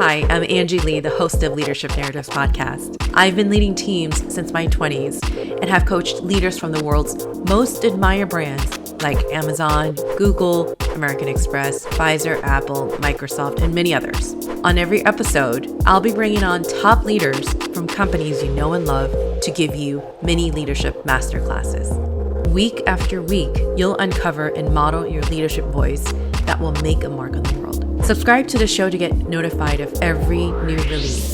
Hi, I'm Angie Lee, the host of Leadership Narratives podcast. I've been leading teams since my 20s and have coached leaders from the world's most admired brands like Amazon, Google, American Express, Pfizer, Apple, Microsoft, and many others. On every episode, I'll be bringing on top leaders from companies you know and love to give you mini leadership masterclasses. Week after week, you'll uncover and model your leadership voice that will make a mark on the world. Subscribe to the show to get notified of every new release.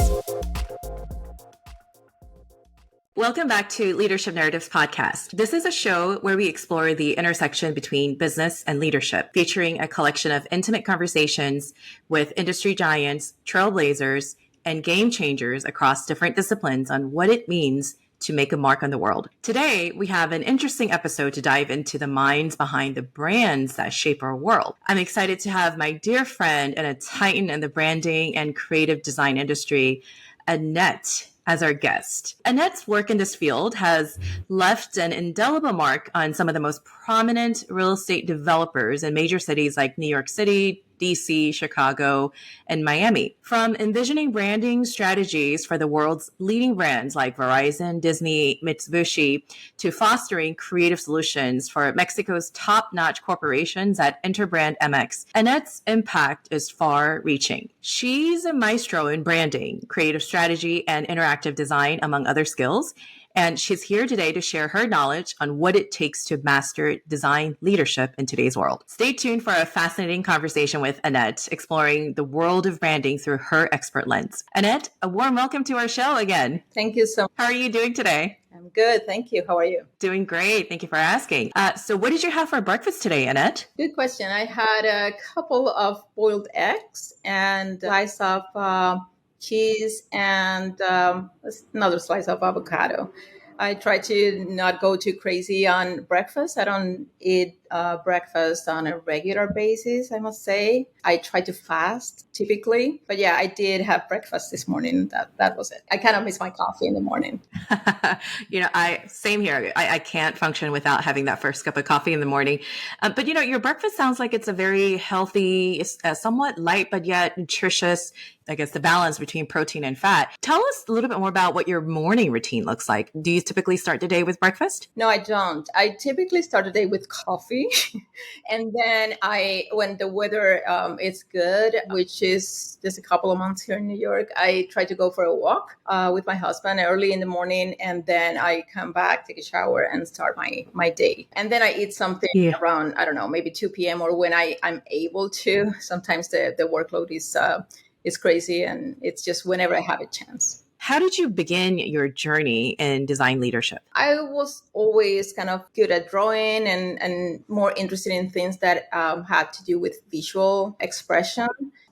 Welcome back to Leadership Narratives podcast. This is a show where we explore the intersection between business and leadership, featuring a collection of intimate conversations with industry giants, trailblazers, and game changers across different disciplines on what it means to make a mark on the world. Today, we have an interesting episode to dive into the minds behind the brands that shape our world. I'm excited to have my dear friend and a titan in the branding and creative design industry, Anet, as our guest. Anet's work in this field has left an indelible mark on some of the most prominent real estate developers in major cities like New York City, DC, Chicago, and Miami. From envisioning branding strategies for the world's leading brands like Verizon, Disney, Mitsubishi, to fostering creative solutions for Mexico's top-notch corporations at Interbrand MX, Anet's impact is far-reaching. She's a maestro in branding, creative strategy, and interactive design, among other skills. And she's here today to share her knowledge on what it takes to master design leadership in today's world. Stay tuned for a fascinating conversation with Anet, exploring the world of branding through her expert lens. Anet, a warm welcome to our show again. Thank you so much. How are you doing today? I'm good. Thank you. How are you? Doing great. Thank you for asking. So what did you have for breakfast today, Anet? Good question. I had a couple of boiled eggs and a slice of cheese and another slice of avocado. I try to not go too crazy on breakfast. I don't eat breakfast on a regular basis, I must say. I try to fast typically. But yeah, I did have breakfast this morning. That was it. I kind of miss my coffee in the morning. Same here. I can't function without having that first cup of coffee in the morning. But your breakfast sounds like it's a very healthy, somewhat light, but yet nutritious, I guess, the balance between protein and fat. Tell us a little bit more about what your morning routine looks like. Do you typically start the day with breakfast? No, I don't. I typically start the day with coffee. And then when the weather is good, which is just a couple of months here in New York, I try to go for a walk with my husband early in the morning. And then I come back, take a shower, and start my day. And then I eat something around, I don't know, maybe 2 p.m. or when I'm able to. Sometimes the workload is crazy, and it's just whenever I have a chance. How did you begin your journey in design leadership? I was always kind of good at drawing and more interested in things that had to do with visual expression.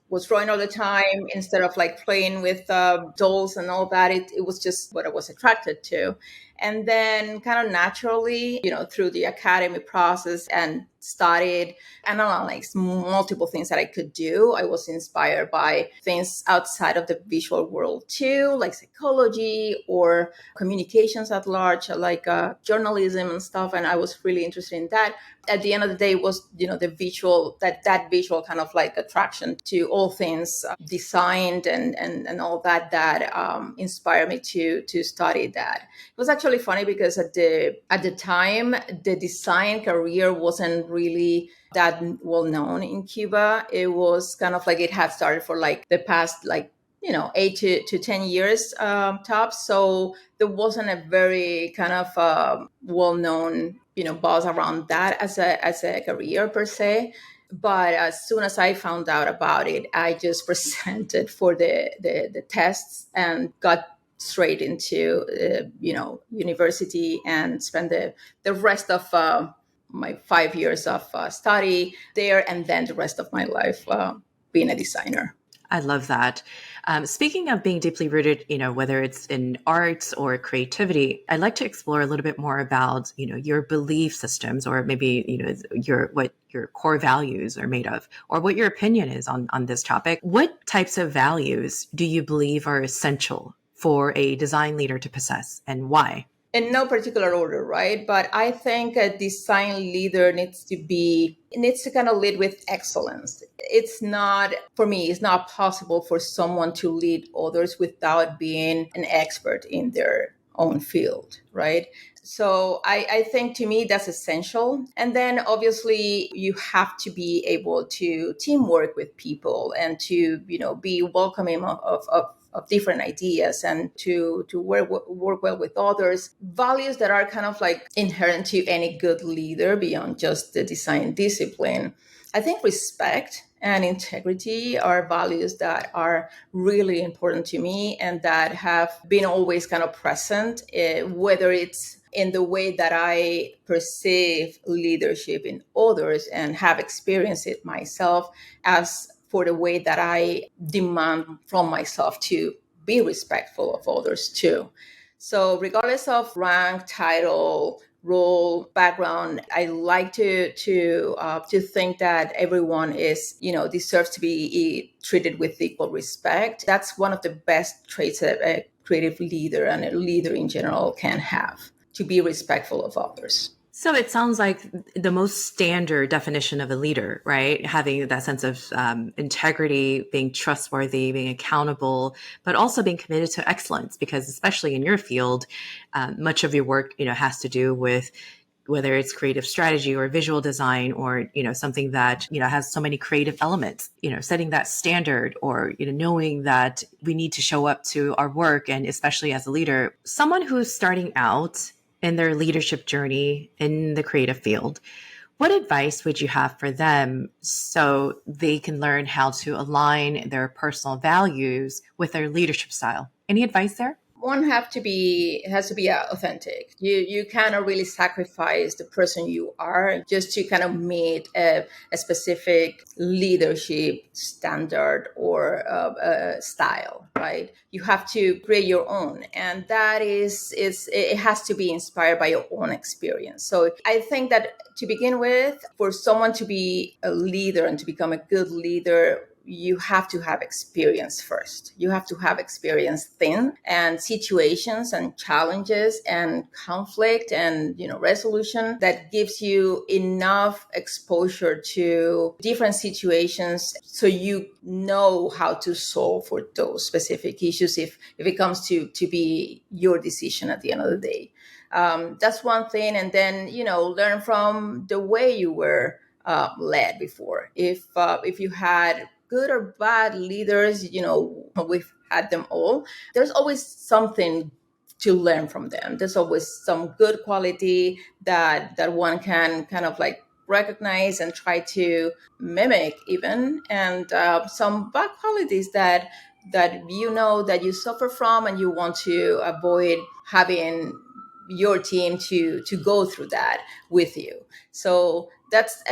Was drawing all the time instead of like playing with dolls and all that. It was just what I was attracted to. And then kind of naturally, through the academy process and studied and analyzed multiple things that I could do. I was inspired by things outside of the visual world too, like psychology or communications at large, like journalism and stuff. And I was really interested in that. At the end of the day, it was, the visual, that visual kind of like attraction to all things designed and all that inspired me to study that. It was actually funny because at the time, the design career wasn't really that well known in Cuba. It was kind of like it had started for like the past 8 to 10 years tops. So there wasn't a very kind of well known buzz around that as a career per se. But as soon as I found out about it, I just presented for the tests and got straight into university and spent the rest of my 5 years of study there, and then the rest of my life being a designer. I love that. Speaking of being deeply rooted, whether it's in arts or creativity, I'd like to explore a little bit more about, your belief systems, or maybe, what your core values are made of, or what your opinion is on this topic. What types of values do you believe are essential for a design leader to possess, and why? in no particular order, right? But I think a design leader needs to kind of lead with excellence. It's not, for me, it's not possible for someone to lead others without being an expert in their own field, right? So I think to me that's essential. And then obviously you have to be able to teamwork with people and to, be welcoming of different ideas and to work well with others. Values that are kind of like inherent to any good leader beyond just the design discipline. I think respect and integrity are values that are really important to me and that have been always kind of present, whether it's in the way that I perceive leadership in others and have experienced it myself, as for the way that I demand from myself to be respectful of others too. So regardless of rank, title, role, background, I like to think that everyone deserves to be treated with equal respect. That's one of the best traits that a creative leader and a leader in general can have, to be respectful of others. So it sounds like the most standard definition of a leader, right? Having that sense of integrity, being trustworthy, being accountable, but also being committed to excellence, because especially in your field, much of your work, has to do with whether it's creative strategy or visual design or, something that, has so many creative elements, setting that standard or, knowing that we need to show up to our work. And especially as a leader, someone who's starting out in their leadership journey in the creative field, what advice would you have for them so they can learn how to align their personal values with their leadership style? Any advice there? One has to be authentic. You cannot really sacrifice the person you are just to kind of meet a specific leadership standard or style, right? You have to create your own, and that it has to be inspired by your own experience. So I think that to begin with, for someone to be a leader and to become a good leader, you have to have experience first. You have to have experience and situations and challenges and conflict and, resolution that gives you enough exposure to different situations so you know how to solve for those specific issues if it comes to be your decision at the end of the day. That's one thing. And then, learn from the way you were led before. If you had good or bad leaders, we've had them all. There's always something to learn from them. There's always some good quality that one can kind of like recognize and try to mimic even, and some bad qualities that that you suffer from and you want to avoid having your team to go through that with you. So that's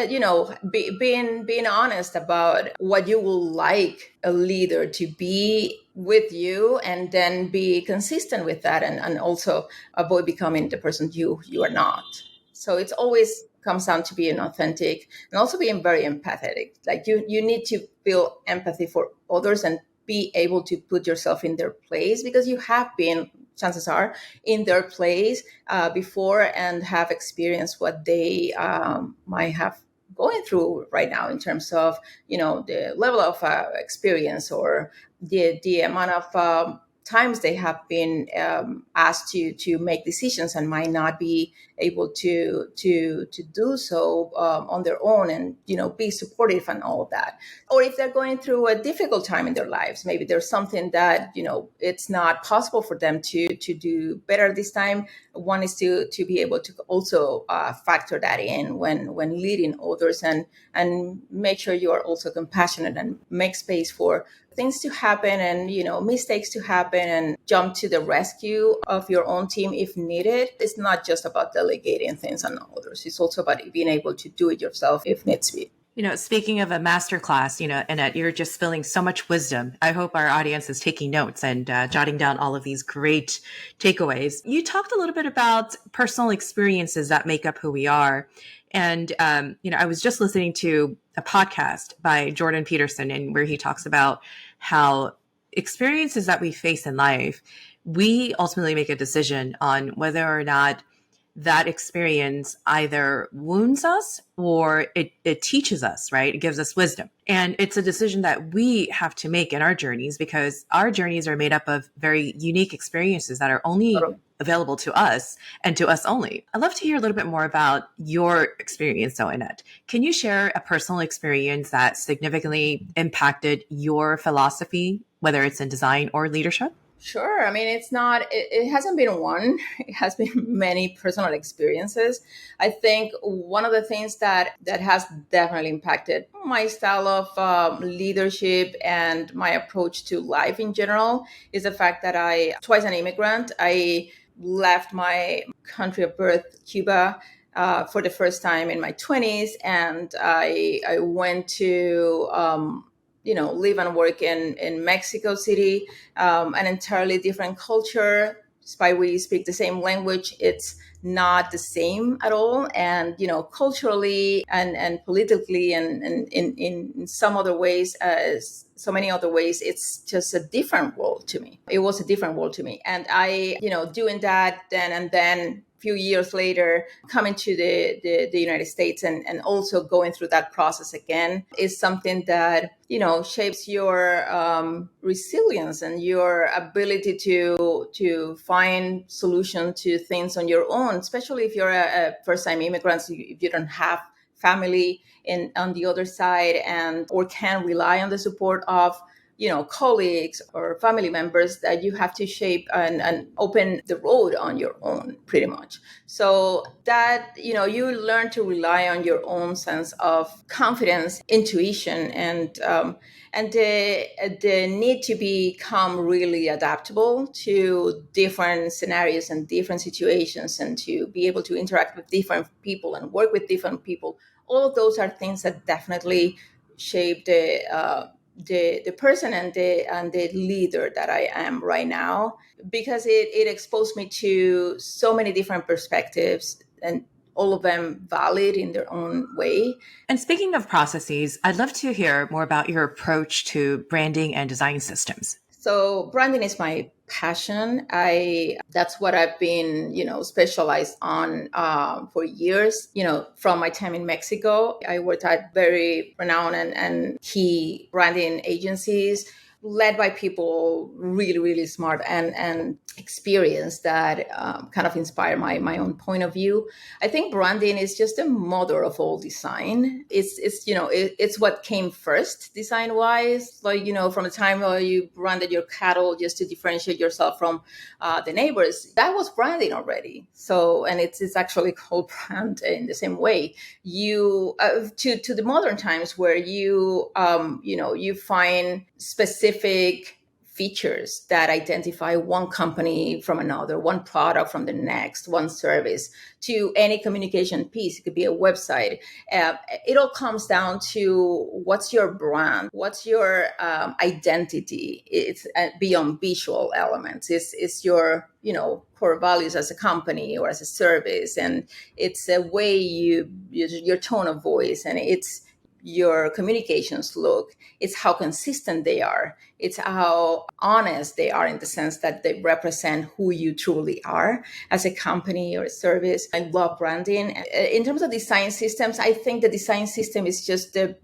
being honest about what you will like a leader to be with you, and then be consistent with that, and also avoid becoming the person you are not. So it's always comes down to being authentic and also being very empathetic. Like you need to feel empathy for others and be able to put yourself in their place, because you have been, chances are, in their place before and have experienced what they might have going through right now in terms of the level of experience or the amount of times they have been asked to make decisions and might not be able to do so on their own, and be supportive and all of that. Or if they're going through a difficult time in their lives, maybe there's something that it's not possible for them to do better this time. One is to be able to also factor that in when leading others, and make sure you are also compassionate and make space for things to happen and mistakes to happen, and jump to the rescue of your own team if needed. It's not just about delegating things on others. It's also about being able to do it yourself if needs be. Speaking of a masterclass, Annette, you're just spilling so much wisdom. I hope our audience is taking notes and jotting down all of these great takeaways. You talked a little bit about personal experiences that make up who we are. And, I was just listening to a podcast by Jordan Peterson, and where he talks about how experiences that we face in life we ultimately make a decision on whether or not that experience either wounds us or it teaches us, right? It gives us wisdom. And it's a decision that we have to make in our journeys, because our journeys are made up of very unique experiences that are only available to us and to us only. I'd love to hear a little bit more about your experience, though, Anet. Can you share a personal experience that significantly impacted your philosophy, whether it's in design or leadership? Sure. I mean, it hasn't been one, it has been many personal experiences. I think one of the things that has definitely impacted my style of leadership and my approach to life in general is the fact that twice an immigrant. I left my country of birth, Cuba, for the first time in my 20s. And I went to, live and work in Mexico City, an entirely different culture. Despite we speak the same language, it's not the same at all. And, culturally and politically and in some other ways, so many other ways, it's just a different world to me. It was a different world to me. And doing that then few years later, coming to the United States and also going through that process again is something that, shapes your resilience and your ability to find solution to things on your own, especially if you're a first-time immigrant, if you don't have family on the other side or can rely on the support of colleagues or family members, that you have to shape and open the road on your own, pretty much. So that, you learn to rely on your own sense of confidence, intuition, and the need to become really adaptable to different scenarios and different situations, and to be able to interact with different people and work with different people. All of those are things that definitely shape the person and the leader that I am right now, because it exposed me to so many different perspectives, and all of them valid in their own way. And speaking of processes, I'd love to hear more about your approach to branding and design systems. So branding is my passion. That's what I've been, specialized on for years. From my time in Mexico, I worked at very renowned and key branding agencies, led by people really, really smart and experienced, that kind of inspire my own point of view. I think branding is just the mother of all design. It's what came first design wise. Like, from the time you branded your cattle just to differentiate yourself from the neighbors, that was branding already. So, and it's actually called brand in the same way. You to the modern times where you find specific features that identify one company from another, one product from the next, one service, to any communication piece. It could be a website. It all comes down to what's your brand, what's your identity. It's beyond visual elements. It's your core values as a company or as a service, and it's a way your tone of voice, and it's your communications look. It's how consistent they are. It's how honest they are, in the sense that they represent who you truly are as a company or a service. I love branding. In terms of design systems, I think the design system is just the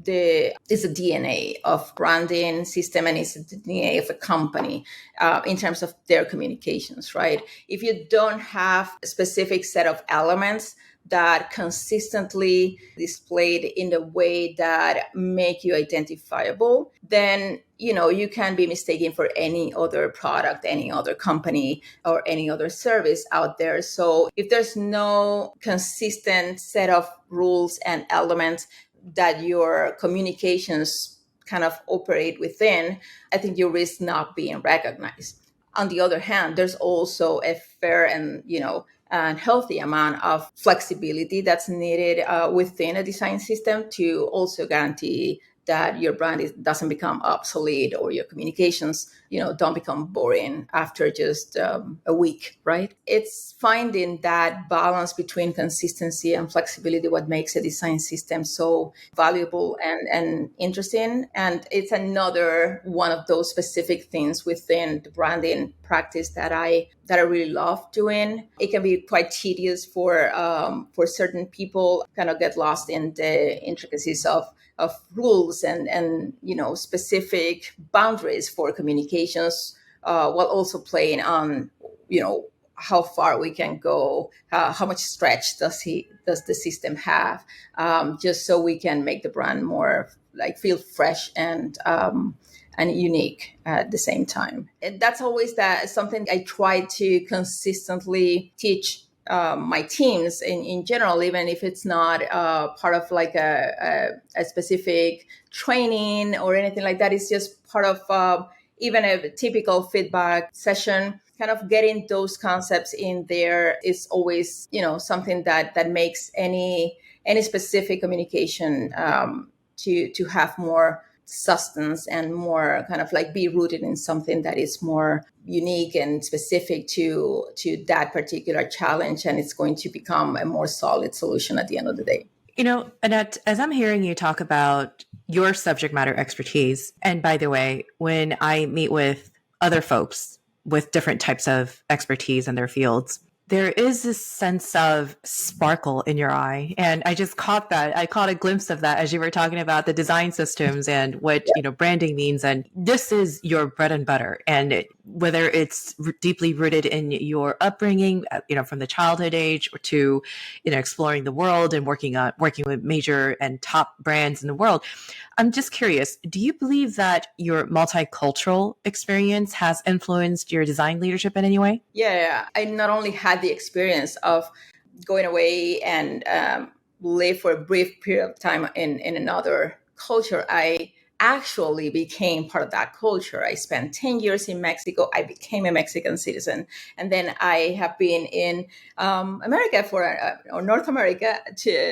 DNA of branding system, and it's the DNA of a company in terms of their communications, right? If you don't have a specific set of elements that consistently displayed in the way that make you identifiable, then you can be mistaken for any other product, any other company, or any other service out there. So if there's no consistent set of rules and elements that your communications kind of operate within, I think you risk not being recognized. On the other hand, there's also a fair and healthy amount of flexibility that's needed within a design system to also guarantee that your brand doesn't become obsolete, or your communications, don't become boring after just a week, right? It's finding that balance between consistency and flexibility what makes a design system so valuable and interesting. And it's another one of those specific things within the branding practice that I really love doing. It can be quite tedious for certain people, kind of get lost in the intricacies of rules and specific boundaries for communications, while also playing on how far we can go, how much stretch does the system have, just so we can make the brand more like feel fresh and unique at the same time. And that's always something I try to consistently teach my teams in general, even if it's not part of like a specific training or anything like that. It's just part of even a typical feedback session. Kind of getting those concepts in there is always, something that makes any specific communication to have more substance and more kind of like be rooted in something that is more unique and specific to that particular challenge, and it's going to become a more solid solution at the end of the day. Anet, as I'm hearing you talk about your subject matter expertise, and by the way, when I meet with other folks with different types of expertise in their fields, there is this sense of sparkle in your eye. And I just caught that. I caught a glimpse of that as you were talking about the design systems and what, branding means. And this is your bread and butter. And whether it's deeply rooted in your upbringing, from the childhood age or to, exploring the world and working with major and top brands in the world. I'm just curious, do you believe that your multicultural experience has influenced your design leadership in any way? Yeah, I not only had the experience of going away and live for a brief period of time in another culture, I actually became part of that culture. I spent 10 years in Mexico. I became a Mexican citizen. And then I have been in America or North America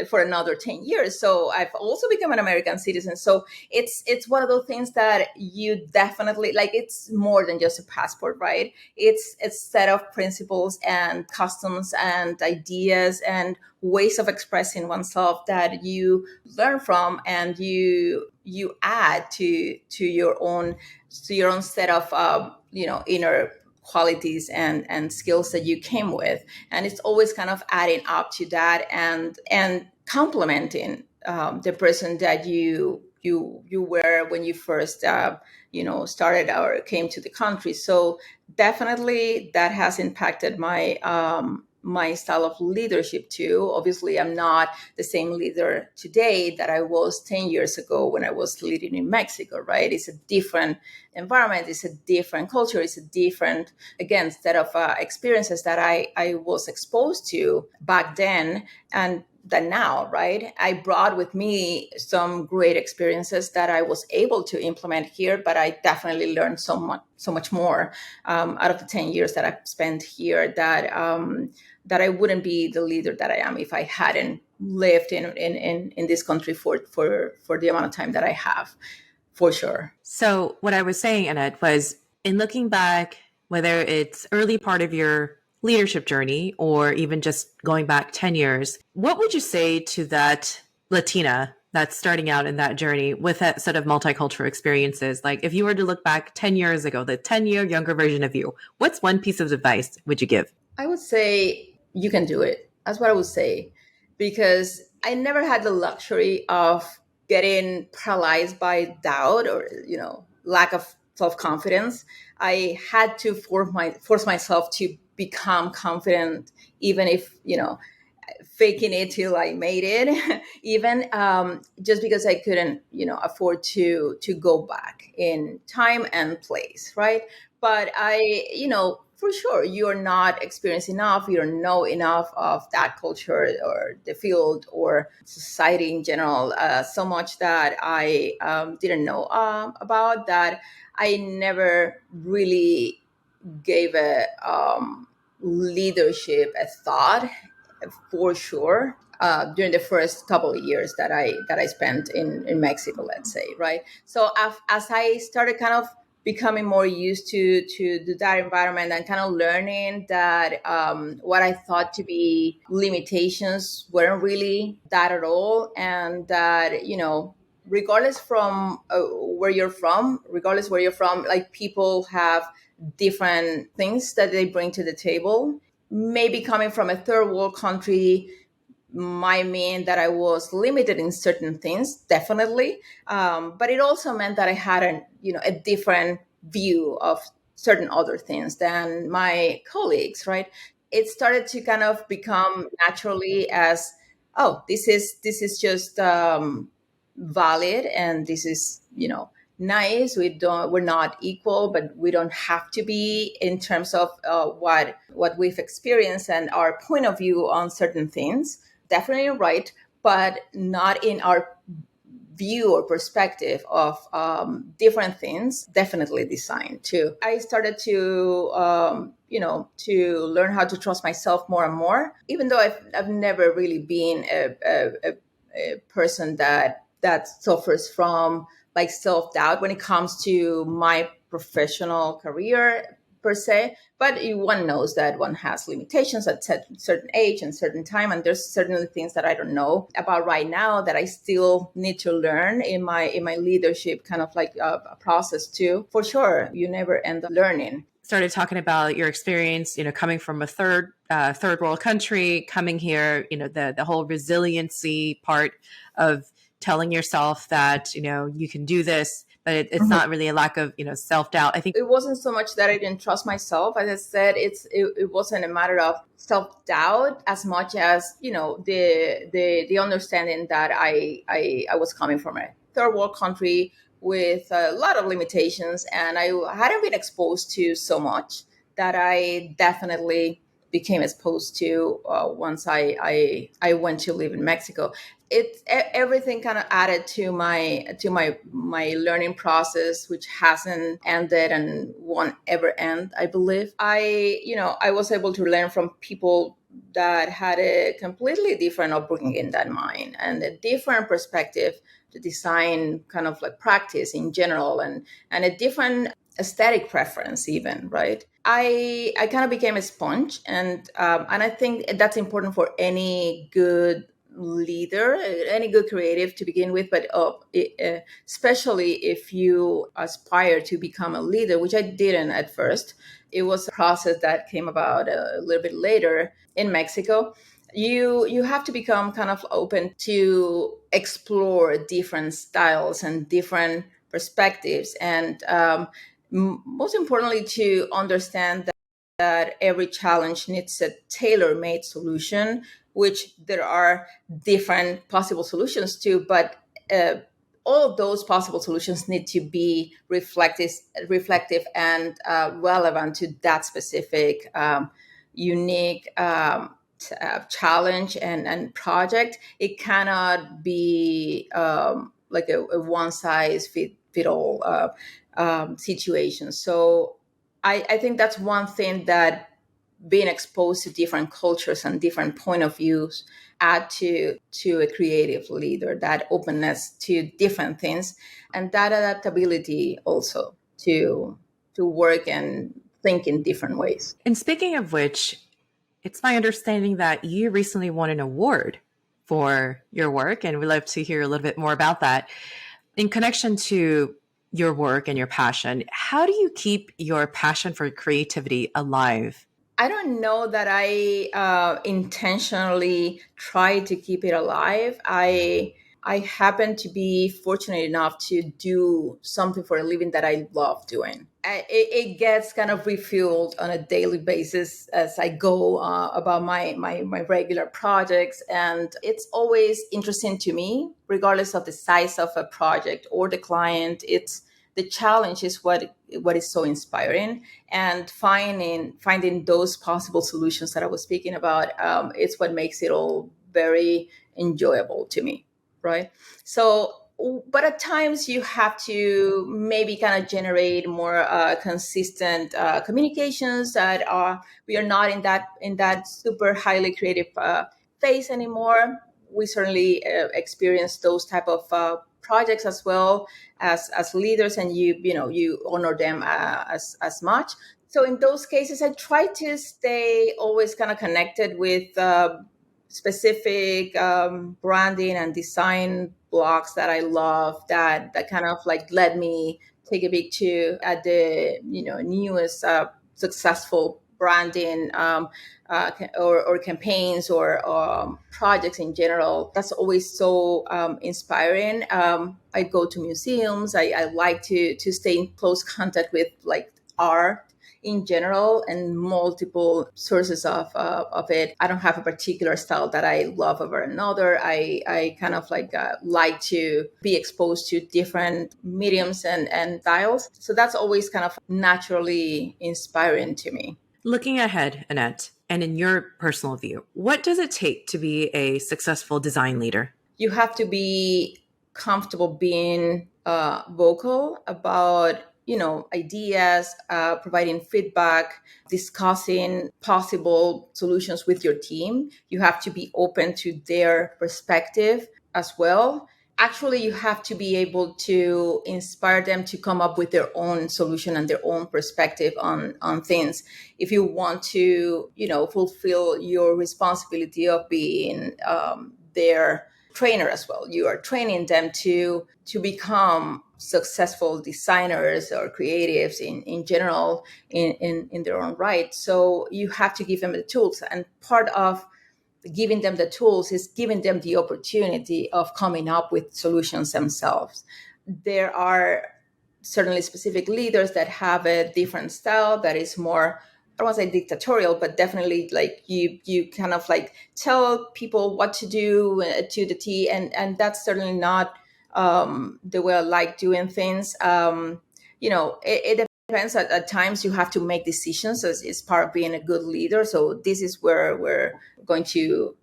for another 10 years. So I've also become an American citizen. So it's one of those things that you definitely, like, it's more than just a passport, right? It's a set of principles and customs and ideas and ways of expressing oneself that you learn from, and you add to your own set of inner qualities and skills that you came with. And it's always kind of adding up to that and complementing the person that you were when you first started or came to the country. So definitely that has impacted my style of leadership too. Obviously, I'm not the same leader today that I was 10 years ago when I was leading in Mexico, right? It's a different environment. It's a different culture. It's a different, again, set of experiences that I was exposed to back then and than now, right? I brought with me some great experiences that I was able to implement here, but I definitely learned so much more out of the 10 years that I've spent here that I wouldn't be the leader that I am if I hadn't lived in this country for the amount of time that I have, for sure. So what I was saying, Annette, was in looking back, whether it's early part of your leadership journey or even just going back 10 years, what would you say to that Latina that's starting out in that journey with that set of multicultural experiences? Like if you were to look back 10 years ago, the 10-year younger version of you, what's one piece of advice would you give? I would say you can do it. That's what I would say, because I never had the luxury of getting paralyzed by doubt or, lack of self-confidence. I had to force myself to become confident, even if, faking it till I made it, even just because I couldn't, afford to go back in time and place, right? But for sure, you're not experienced enough, you don't know enough of that culture or the field or society in general, so much that I didn't know about that. I never really gave a leadership a thought, for sure. during the first couple of years that I spent in Mexico, let's say, right? So as I started kind of becoming more used to that environment and kind of learning that what I thought to be limitations weren't really that at all, and that regardless where you're from, like people have different things that they bring to the table. Maybe coming from a third world country might mean that I was limited in certain things, definitely. But it also meant that I had a different view of certain other things than my colleagues, right? It started to kind of become naturally as, oh, this is just valid, and this is nice. We're not equal, but we don't have to be in terms of what we've experienced and our point of view on certain things. Definitely right, but not in our view or perspective of different things. Definitely design too. I started to learn how to trust myself more and more, even though I've never really been a person that suffers from like self-doubt when it comes to my professional career per se. But one knows that one has limitations at certain age and certain time, and there's certainly things that I don't know about right now that I still need to learn in my leadership kind of like a process too. For sure, you never end up learning. Started talking about your experience, coming from a third world country, coming here, the whole resiliency part of telling yourself that, you can do this, but it's not really a lack of, self-doubt. I think it wasn't so much that I didn't trust myself. As I said, it wasn't a matter of self-doubt as much as, the understanding that I was coming from a third world country with a lot of limitations, and I hadn't been exposed to so much that I definitely became exposed to once I went to live in Mexico. Everything kind of added to my learning process, which hasn't ended and won't ever end, I believe. I was able to learn from people that had a completely different upbringing than mine and a different perspective to design kind of like practice in general, and a different aesthetic preference even, right? I kind of became a sponge, and I think that's important for any good leader, any good creative to begin with, but especially if you aspire to become a leader, which I didn't at first. It was a process that came about a little bit later in Mexico. You have to become kind of open to explore different styles and different perspectives, and most importantly to understand that every challenge needs a tailor-made solution, which there are different possible solutions to, but all of those possible solutions need to be reflective and relevant to that specific unique challenge and project. It cannot be like a one size fit all situation. So I think that's one thing that being exposed to different cultures and different point of views add to a creative leader, that openness to different things and that adaptability also to work and think in different ways. And speaking of which, it's my understanding that you recently won an award for your work, and we'd love to hear a little bit more about that. In connection to your work and your passion, how do you keep your passion for creativity alive? I don't know that I intentionally try to keep it alive. I happen to be fortunate enough to do something for a living that I love doing. It gets kind of refueled on a daily basis as I go about my regular projects. And it's always interesting to me, regardless of the size of a project or the client. It's the challenge is what is so inspiring, and finding those possible solutions that I was speaking about. It's what makes it all very enjoyable to me, right? So, but at times you have to maybe kind of generate more consistent communications we are not in that super highly creative phase anymore. we certainly experience those type of projects as well as leaders, and you honor them as much. So in those cases, I try to stay always kind of connected with specific branding and design blocks that I love, that kind of like let me take a peek too at the newest successful branding or campaigns or projects in general. That's always so inspiring. I go to museums. I like to stay in close contact with like art in general and multiple sources of it. I don't have a particular style that I love over another. I kind of like to be exposed to different mediums and styles. So that's always kind of naturally inspiring to me. Looking ahead, Anet, and in your personal view, what does it take to be a successful design leader? You have to be comfortable being vocal about ideas, providing feedback, discussing possible solutions with your team. You have to be open to their perspective as well. Actually, you have to be able to inspire them to come up with their own solution and their own perspective on things. If you want to, fulfill your responsibility of being their trainer as well, you are training them to become successful designers or creatives in general in their own right. So you have to give them the tools, and part of giving them the tools is giving them the opportunity of coming up with solutions themselves. There are certainly specific leaders that have a different style that is more, I don't want to say dictatorial, but definitely like you kind of like tell people what to do to the T, and that's certainly not the way I like doing things. It depends. At times you have to make decisions as is part of being a good leader. So this is where we're going to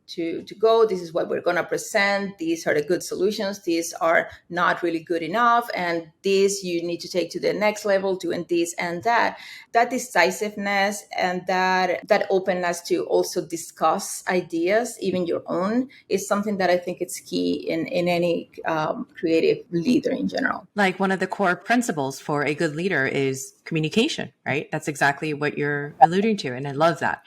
go. This is what we're going to present. These are the good solutions. These are not really good enough. And this you need to take to the next level, doing this and that. That decisiveness and that openness to also discuss ideas, even your own, is something that I think it's key in any creative leader in general. Like one of the core principles for a good leader is communication, right? That's exactly what you're alluding to. And I love that.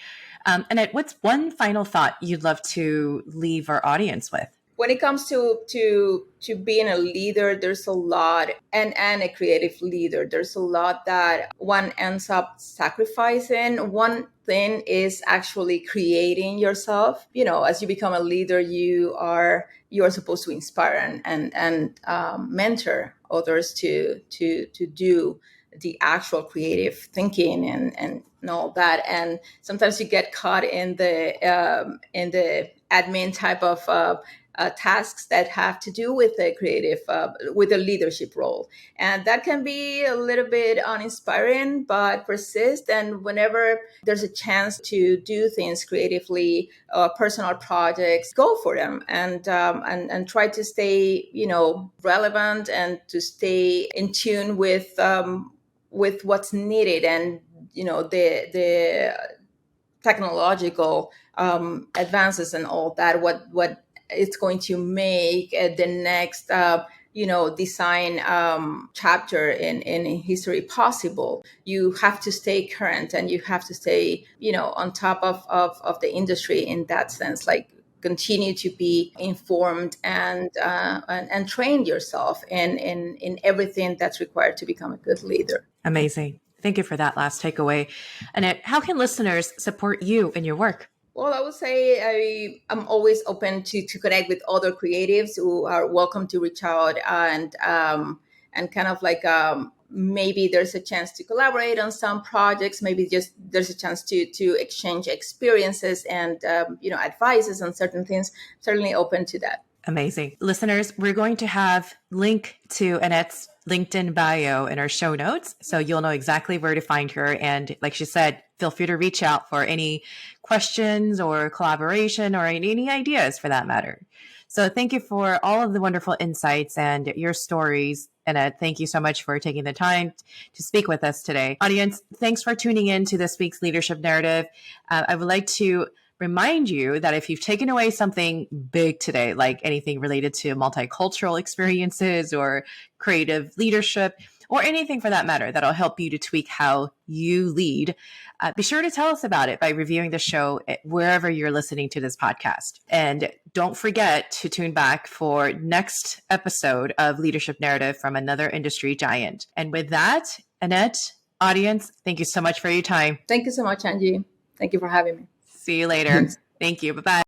And what's one final thought you'd love to leave our audience with? When it comes to being a leader, there's a lot, and a creative leader, there's a lot that one ends up sacrificing. One thing is actually creating yourself. As you become a leader, you are supposed to inspire and mentor others to do the actual creative thinking and all that. And sometimes you get caught in the admin type of tasks that have to do with the creative, with the leadership role. And that can be a little bit uninspiring, but persist. And whenever there's a chance to do things creatively, personal projects, go for them and try to stay, relevant and to stay in tune with what's needed and, the technological advances and all that, what it's going to make the next design chapter in history possible. You have to stay current and you have to stay on top of the industry in that sense, like continue to be informed and train yourself in everything that's required to become a good leader. Amazing. Thank you for that last takeaway. Annette, how can listeners support you in your work? Well, I would say I'm always open to connect with other creatives who are welcome to reach out and kind of like maybe there's a chance to collaborate on some projects. Maybe just there's a chance to exchange experiences and advices on certain things. Certainly open to that. Amazing. Listeners, we're going to have link to Annette's LinkedIn bio in our show notes, so you'll know exactly where to find her. And like she said, feel free to reach out for any questions or collaboration or any ideas for that matter. So thank you for all of the wonderful insights and your stories. Annette, thank you so much for taking the time to speak with us today. Audience, thanks for tuning in to this week's Leadership Narrative. I would like to remind you that if you've taken away something big today, like anything related to multicultural experiences or creative leadership, or anything for that matter that'll help you to tweak how you lead, be sure to tell us about it by reviewing the show wherever you're listening to this podcast. And don't forget to tune back for next episode of Leadership Narrative from another industry giant. And with that, Anet, audience, thank you so much for your time. Thank you so much, Angie. Thank you for having me. See you later. Thank you. Bye-bye.